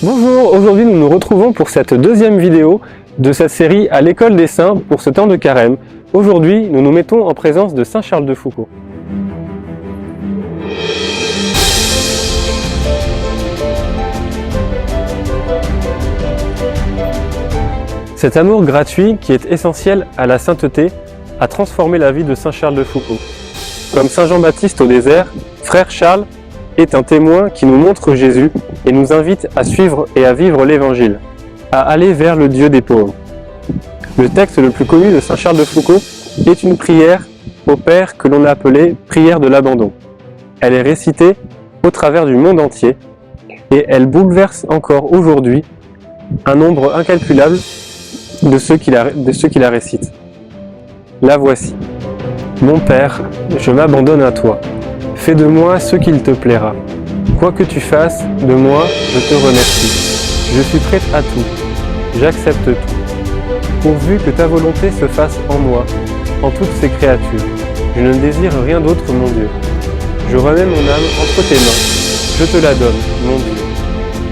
Bonjour, aujourd'hui nous nous retrouvons pour cette deuxième vidéo de cette série à l'école des saints pour ce temps de carême. Aujourd'hui, nous nous mettons en présence de Saint Charles de Foucauld. Cet amour gratuit qui est essentiel à la sainteté a transformé la vie de Saint Charles de Foucauld. Comme Saint Jean-Baptiste au désert, frère Charles est un témoin qui nous montre Jésus et nous invite à suivre et à vivre l'Évangile, à aller vers le Dieu des pauvres. Le texte le plus connu de Saint Charles de Foucauld est une prière au Père que l'on a appelée prière de l'abandon. Elle est récitée au travers du monde entier et elle bouleverse encore aujourd'hui un nombre incalculable de ceux qui la récitent. La voici. Mon Père, je m'abandonne à toi. Fais de moi ce qu'il te plaira. Quoi que tu fasses, de moi, je te remercie. Je suis prête à tout. J'accepte tout. Pourvu que ta volonté se fasse en moi, en toutes ces créatures. Je ne désire rien d'autre, mon Dieu. Je remets mon âme entre tes mains. Je te la donne, mon Dieu.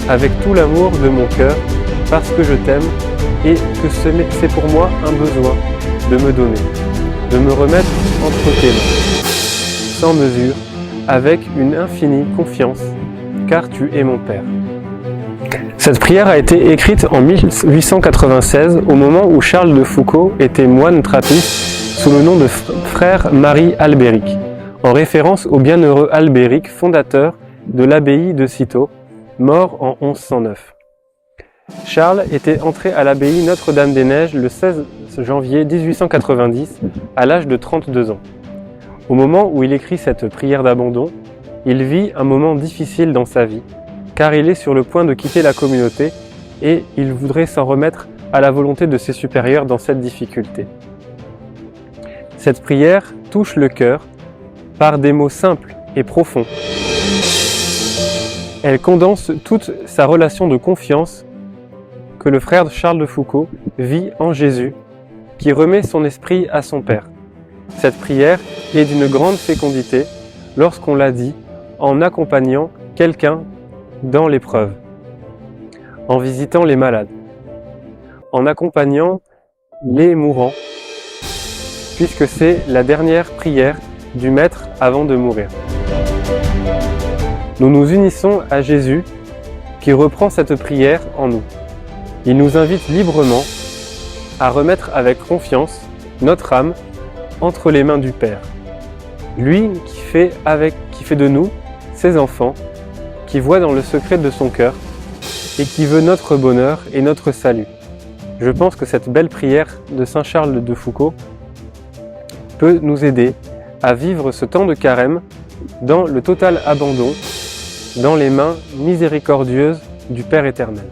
Avec tout l'amour de mon cœur, parce que je t'aime et que c'est pour moi un besoin de me donner, de me remettre entre tes mains, sans mesure, avec une infinie confiance, car tu es mon Père. Cette prière a été écrite en 1896, au moment où Charles de Foucauld était moine trappiste sous le nom de frère Marie Albéric, en référence au bienheureux Albéric, fondateur de l'abbaye de Cîteaux, mort en 1109. Charles était entré à l'abbaye Notre-Dame-des-Neiges le 16 janvier 1890, à l'âge de 32 ans. Au moment où il écrit cette prière d'abandon, il vit un moment difficile dans sa vie, car il est sur le point de quitter la communauté et il voudrait s'en remettre à la volonté de ses supérieurs dans cette difficulté. Cette prière touche le cœur par des mots simples et profonds. Elle condense toute sa relation de confiance que le frère Charles de Foucauld vit en Jésus, qui remet son esprit à son Père. Cette prière est d'une grande fécondité lorsqu'on la dit en accompagnant quelqu'un dans l'épreuve, en visitant les malades, en accompagnant les mourants, puisque c'est la dernière prière du Maître avant de mourir. Nous nous unissons à Jésus qui reprend cette prière en nous. Il nous invite librement à remettre avec confiance notre âme entre les mains du Père. Lui qui fait de nous ses enfants, qui voit dans le secret de son cœur et qui veut notre bonheur et notre salut. Je pense que cette belle prière de Saint Charles de Foucauld peut nous aider à vivre ce temps de carême dans le total abandon, dans les mains miséricordieuses du Père éternel.